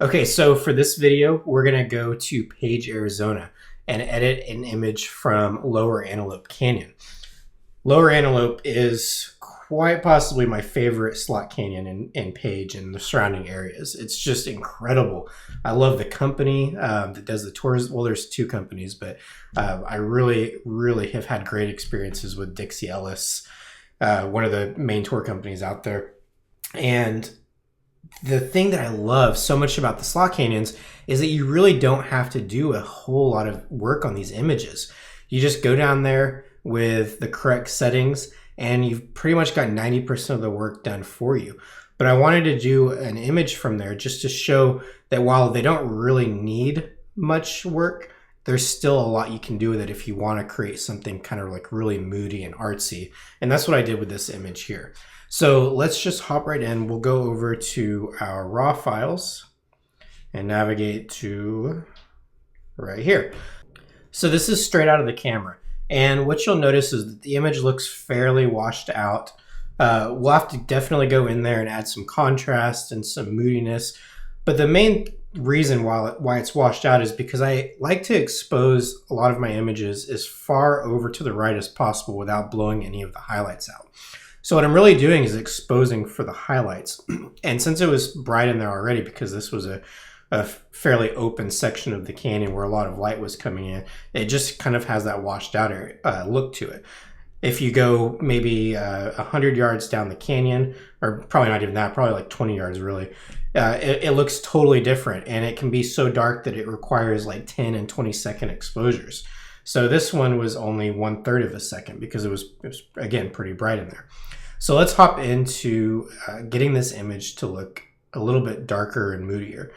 Okay, so for this video, we're gonna go to Page, Arizona and edit an image from Lower Antelope Canyon. Lower Antelope is quite possibly my favorite slot canyon in Page and the surrounding areas. It's just incredible. I love the company that does the tours. Well, there's two companies, but I really have had great experiences with Dixie Ellis, one of the main tour companies out there. And the thing that I love so much about the slot canyons is that you really don't have to do a whole lot of work on these images. You just go down there with the correct settings and you've pretty much got 90% of the work done for you. But I wanted to do an image from there just to show that while they don't really need much work, there's still a lot you can do with it if you want to create something kind of like really moody and artsy. And that's what I did with this image here. So let's just hop right in. We'll go over to our raw files and navigate to right here. So this is straight out of the camera. And what you'll notice is that the image looks fairly washed out. We'll have to definitely go in there and add some contrast and some moodiness. But the main reason why it's washed out is because I like to expose a lot of my images as far over to the right as possible without blowing any of the highlights out. So what I'm really doing is exposing for the highlights. And since it was bright in there already, because this was a fairly open section of the canyon where a lot of light was coming in, it just kind of has that washed out look to it. If you go maybe 100 yards down the canyon, or probably not even that, probably like 20 yards really, it looks totally different, and it can be so dark that it requires like 10 and 20 second exposures. So this one was only 1/3 of a second because it was again pretty bright in there. So let's hop into getting this image to look a little bit darker and moodier.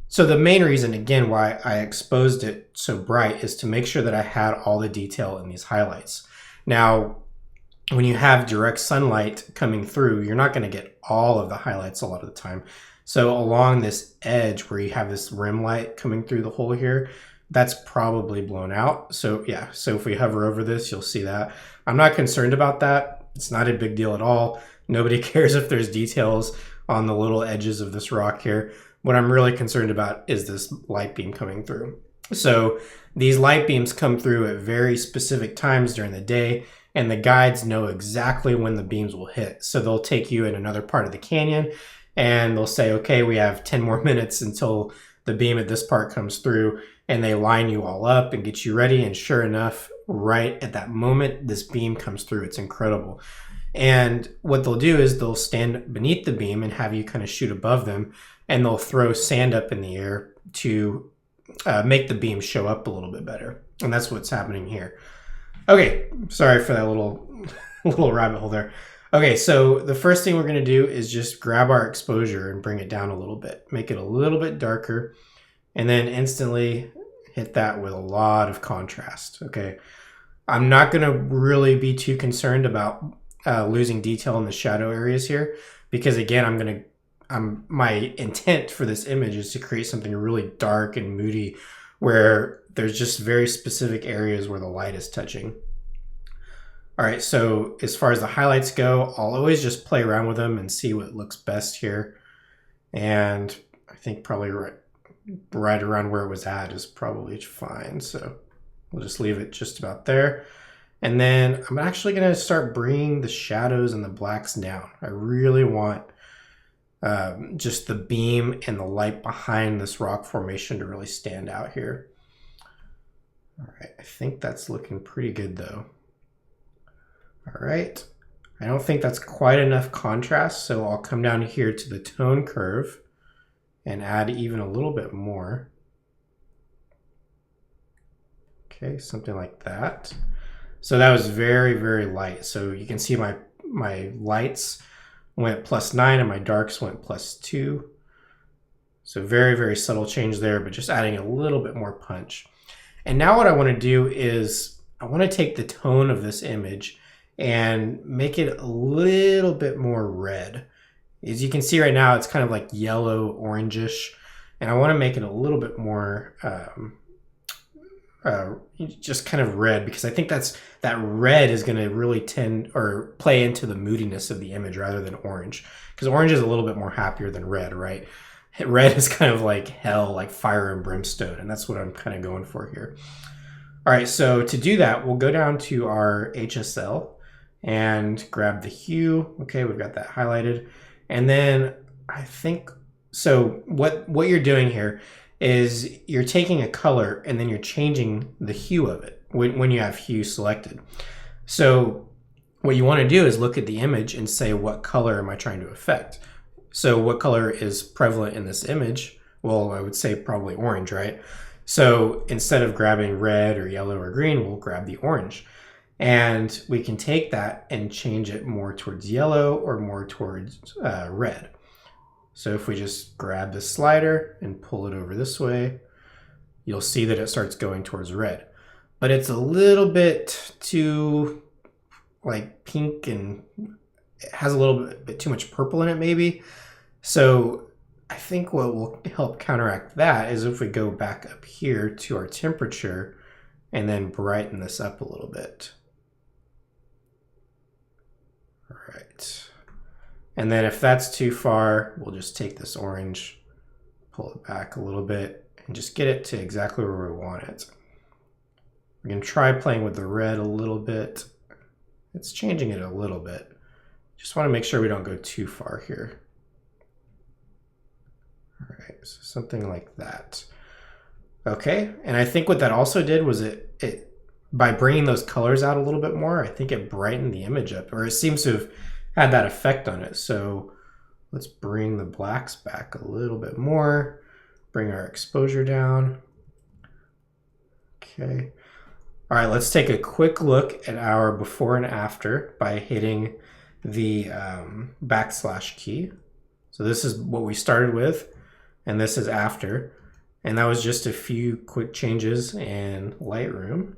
So the main reason, again, why I exposed it so bright is to make sure that I had all the detail in these highlights. Now, when you have direct sunlight coming through, you're not going to get all of the highlights a lot of the time. So along this edge where you have this rim light coming through the hole here, that's probably blown out. So yeah, so if we hover over this, you'll see that. I'm not concerned about that. It's not a big deal at all. Nobody cares if there's details on the little edges of this rock here. What I'm really concerned about is this light beam coming through. So these light beams come through at very specific times during the day, and the guides know exactly when the beams will hit. So they'll take you in another part of the canyon and they'll say, okay, we have 10 more minutes until the beam at this part comes through, and they line you all up and get you ready. And sure enough, right at that moment, this beam comes through. It's incredible. And what they'll do is they'll stand beneath the beam and have you kind of shoot above them, and they'll throw sand up in the air to make the beam show up a little bit better. And that's what's happening here. Okay, sorry for that little rabbit hole there. Okay, so the first thing we're going to do is just grab our exposure and bring it down a little bit, make it a little bit darker, and then instantly hit that with a lot of contrast. Okay, I'm not going to really be too concerned about losing detail in the shadow areas here, because again, my intent for this image is to create something really dark and moody where there's just very specific areas where the light is touching. All right, so as far as the highlights go, I'll always just play around with them and see what looks best here. And I think probably right around where it was at is probably fine. So we'll just leave it just about there. And then I'm actually going to start bringing the shadows and the blacks down. I really want just the beam and the light behind this rock formation to really stand out here. All right, I think that's looking pretty good though. All right, I don't think that's quite enough contrast, so I'll come down here to the tone curve and add even a little bit more. Okay, something like that. So that was very light. So you can see my lights went +9 and my darks went +2. So very subtle change there, but just adding a little bit more punch. And now what I want to do is I want to take the tone of this image and make it a little bit more red. As you can see right now, it's kind of like yellow orangish, and I want to make it a little bit more just kind of red, because I think that red is going to really tend or play into the moodiness of the image rather than orange, because orange is a little bit more happier than red, right? Red is kind of like hell, like fire and brimstone, and that's what I'm kind of going for here. All right, so to do that, we'll go down to our HSL and grab the hue. Okay, we've got that highlighted. And then I think, so what you're doing here is you're taking a color and then you're changing the hue of it when you have hue selected. So what you want to do is look at the image and say, what color am I trying to affect? So what color is prevalent in this image? Well, I would say probably orange, right? So instead of grabbing red or yellow or green, we'll grab the orange. And we can take that and change it more towards yellow or more towards red. So if we just grab the slider and pull it over this way, you'll see that it starts going towards red. But it's a little bit too like pink, and it has a little bit too much purple in it maybe. So I think what will help counteract that is if we go back up here to our temperature and then brighten this up a little bit. All right. And then if that's too far, we'll just take this orange, pull it back a little bit, and just get it to exactly where we want it. We're going to try playing with the red a little bit. It's changing it a little bit. Just want to make sure we don't go too far here. All right, so something like that. Okay, and I think what that also did was it by bringing those colors out a little bit more, I think it brightened the image up, or it seems to have had that effect on it. So let's bring the blacks back a little bit more, bring our exposure down. Okay. All right, let's take a quick look at our before and after by hitting the backslash key. So this is what we started with, and this is after. And that was just a few quick changes in Lightroom.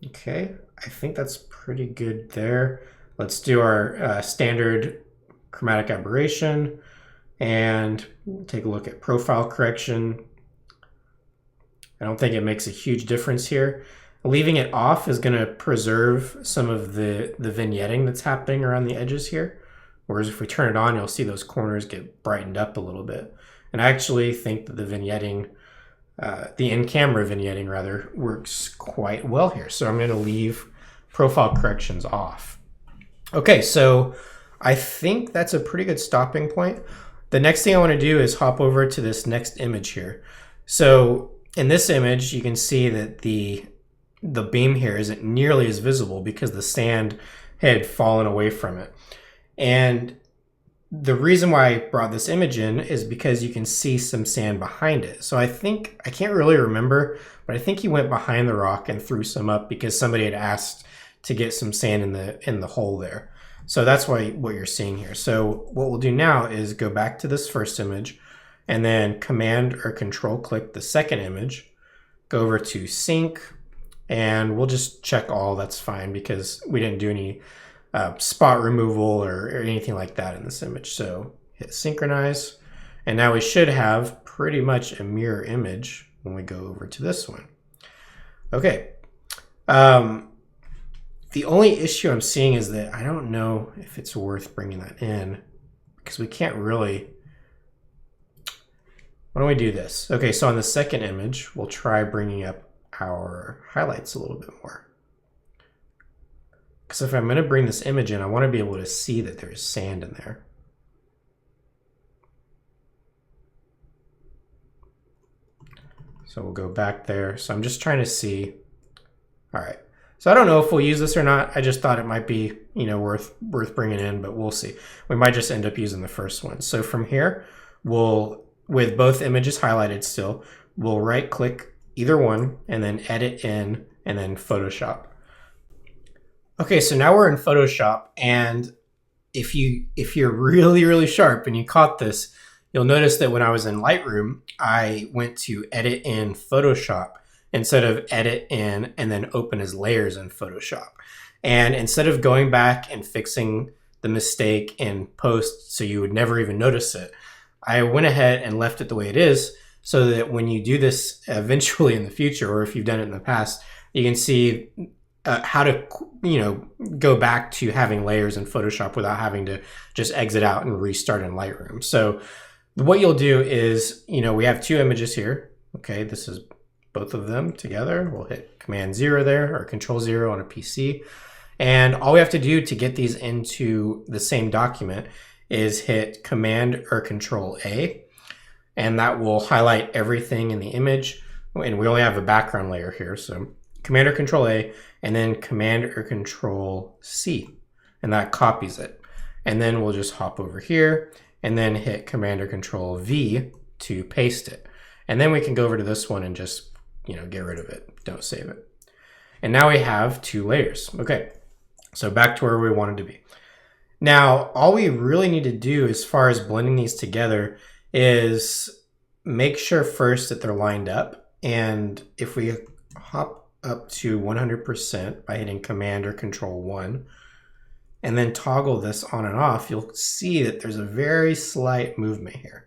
Okay, I think that's pretty good there. Let's do our standard chromatic aberration, and we'll take a look at profile correction. I don't think it makes a huge difference here. Leaving it off is going to preserve some of the vignetting that's happening around the edges here. Whereas if we turn it on, you'll see those corners get brightened up a little bit. And I actually think that the vignetting, the in-camera vignetting rather, works quite well here. So I'm going to leave profile corrections off. Okay, so I think that's a pretty good stopping point. The next thing I want to do is hop over to this next image here. So in this image, you can see that the beam here isn't nearly as visible because the sand had fallen away from it. And the reason why I brought this image in is because you can see some sand behind it. So I think, I can't really remember, but I think he went behind the rock and threw some up because somebody had asked to get some sand in the hole there. So that's what you're seeing here. So what we'll do now is go back to this first image and then Command or Control click the second image, go over to Sync, and we'll just check all, that's fine because we didn't do any spot removal or anything like that in this image. So hit Synchronize, and now we should have pretty much a mirror image when we go over to this one. Okay. The only issue I'm seeing is that I don't know if it's worth bringing that in because we can't really. Why don't we do this? Okay, so on the second image, we'll try bringing up our highlights a little bit more. Because if I'm going to bring this image in, I want to be able to see that there's sand in there. So we'll go back there. So I'm just trying to see. All right. So I don't know if we'll use this or not. I just thought it might be, worth bringing in, but we'll see. We might just end up using the first one. So from here, with both images highlighted still, we'll right click either one and then edit in and then Photoshop. Okay, so now we're in Photoshop, and if you're really, really sharp and you caught this, you'll notice that when I was in Lightroom, I went to edit in Photoshop instead of edit in and then open as layers in Photoshop. And instead of going back and fixing the mistake in post so you would never even notice it, I went ahead and left it the way it is so that when you do this eventually in the future, or if you've done it in the past, you can see how to go back to having layers in Photoshop without having to just exit out and restart in Lightroom. So What you'll do is, we have two images here. Okay, this is both of them together. We'll hit Command 0 there, or Control 0 on a PC. And all we have to do to get these into the same document is hit Command or Control A, and that will highlight everything in the image. And we only have a background layer here, so Command or Control A, and then Command or Control C, and that copies it. And then we'll just hop over here and then hit Command or Control V to paste it. And then we can go over to this one and just, get rid of it. Don't save it. And now we have two layers. Okay, so back to where we wanted to be. Now, all we really need to do as far as blending these together is make sure first that they're lined up. And if we hop up to 100% by hitting Command or Control 1, and then toggle this on and off, you'll see that there's a very slight movement here.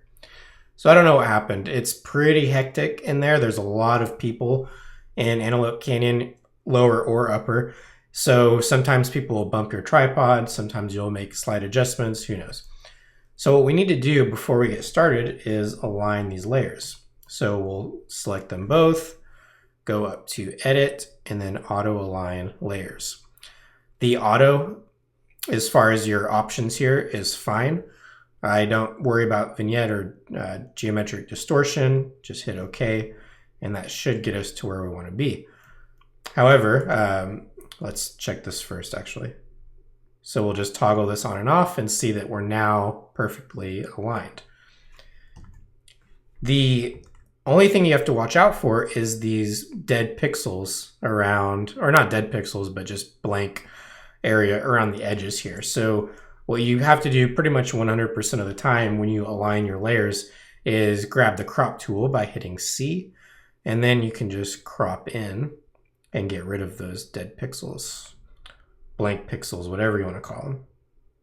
So I don't know what happened. It's pretty hectic in there. There's a lot of people in Antelope Canyon, lower or upper. So sometimes people will bump your tripod. Sometimes you'll make slight adjustments. Who knows? So what we need to do before we get started is align these layers. So we'll select them both, go up to Edit, and then Auto Align Layers. The auto, as far as your options here, is fine. I don't worry about vignette or geometric distortion. Just hit OK, and that should get us to where we want to be. However, let's check this first, actually. So we'll just toggle this on and off and see that we're now perfectly aligned. The only thing you have to watch out for is these dead pixels around, or not dead pixels, but just blank area around the edges here. So what you have to do pretty much 100% of the time when you align your layers is grab the crop tool by hitting C, and then you can just crop in and get rid of those dead pixels, blank pixels, whatever you want to call them.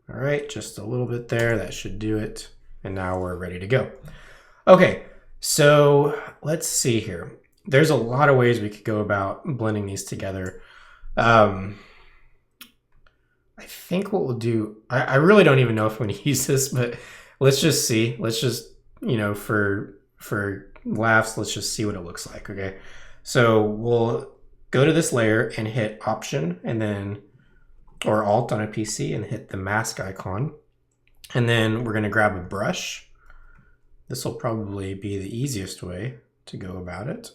All right, just a little bit there, that should do it. And now we're ready to go. Okay, so let's see here. There's a lot of ways we could go about blending these together. I think what we'll do, I really don't even know if I'm going to use this, but let's just see. Let's just, for laughs, let's just see what it looks like, okay? So we'll go to this layer and hit Option and then, or Alt on a PC and hit the mask icon. And then we're going to grab a brush. This will probably be the easiest way to go about it.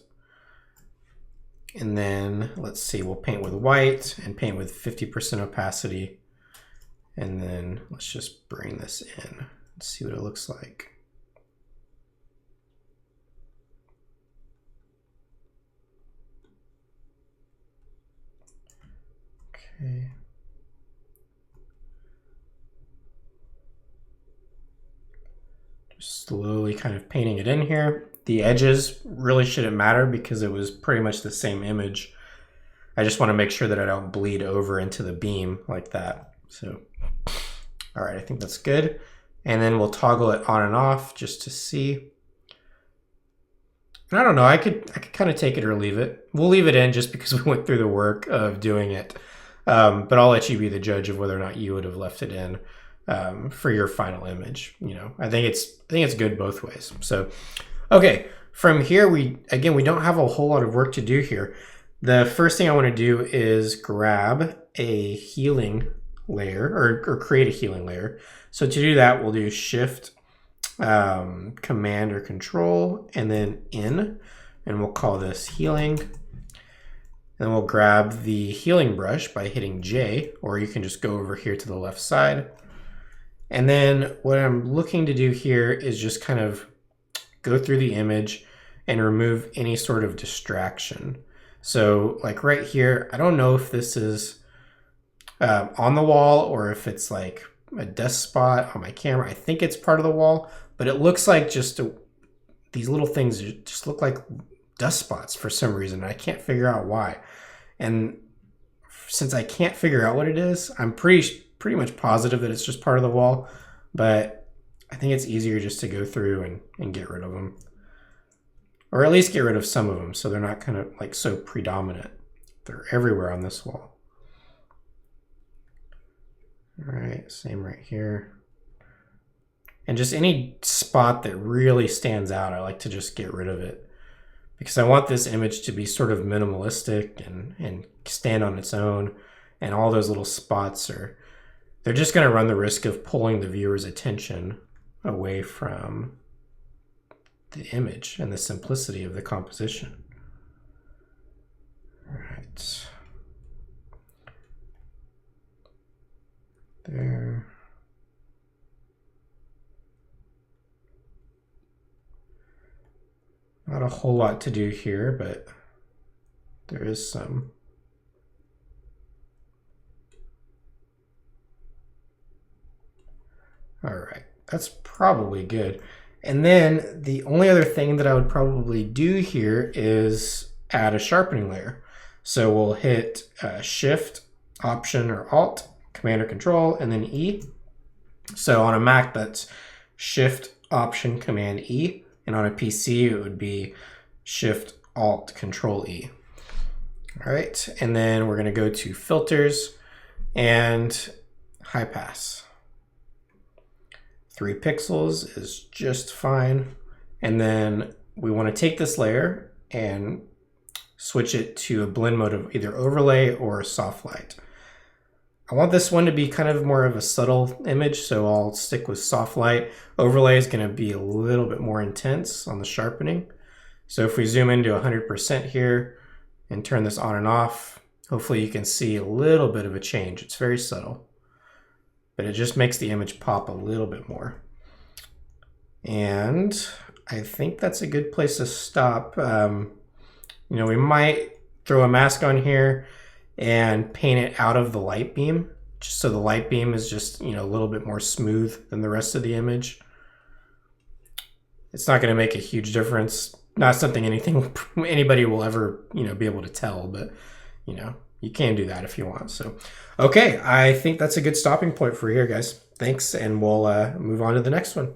And then let's see, we'll paint with white and paint with 50% opacity. And then let's just bring this in and see what it looks like. Okay. Just slowly kind of painting it in here. The edges really shouldn't matter because it was pretty much the same image. I just want to make sure that I don't bleed over into the beam like that. So, all right, I think that's good. And then we'll toggle it on and off just to see. And I don't know, I could kind of take it or leave it. We'll leave it in just because we went through the work of doing it. But I'll let you be the judge of whether or not you would have left it in for your final image. I think it's good both ways. So. Okay, from here, we don't have a whole lot of work to do here. The first thing I want to do is grab a healing layer or create a healing layer. So to do that, we'll do Shift, Command or Control, and then in, and we'll call this healing. And we'll grab the healing brush by hitting J, or you can just go over here to the left side. And then what I'm looking to do here is just kind of go through the image and remove any sort of distraction. So like right here, I don't know if this is on the wall or if it's like a dust spot on my camera. I think it's part of the wall, but it looks like just these little things just look like dust spots for some reason. I can't figure out why. And since I can't figure out what it is, I'm pretty much positive that it's just part of the wall, but I think it's easier just to go through and get rid of them. Or at least get rid of some of them so they're not kind of like so predominant. They're everywhere on this wall. All right, same right here. And just any spot that really stands out, I like to just get rid of it, because I want this image to be sort of minimalistic and stand on its own. And all those little spots they're just going to run the risk of pulling the viewer's attention away from the image and the simplicity of the composition. All right. There. Not a whole lot to do here, but there is some. All right, that's probably good. And then the only other thing that I would probably do here is add a sharpening layer. So we'll hit Shift, Option or Alt, Command or Control, and then E. So on a Mac, that's Shift, Option, Command E. And on a PC, it would be Shift, Alt, Control E. All right, and then we're gonna go to Filters and High Pass. 3 pixels is just fine. And then we want to take this layer and switch it to a blend mode of either overlay or soft light. I want this one to be kind of more of a subtle image, so I'll stick with soft light. Overlay is going to be a little bit more intense on the sharpening. So if we zoom into 100% here and turn this on and off, hopefully you can see a little bit of a change. It's very subtle, but it just makes the image pop a little bit more. And I think that's a good place to stop. You know, we might throw a mask on here and paint it out of the light beam, just so the light beam is just, you know, a little bit more smooth than the rest of the image. It's not going to make a huge difference. Not something anybody will ever, you know, be able to tell, but, you know, you can do that if you want. So, okay, I think that's a good stopping point for here, guys. Thanks, and we'll move on to the next one.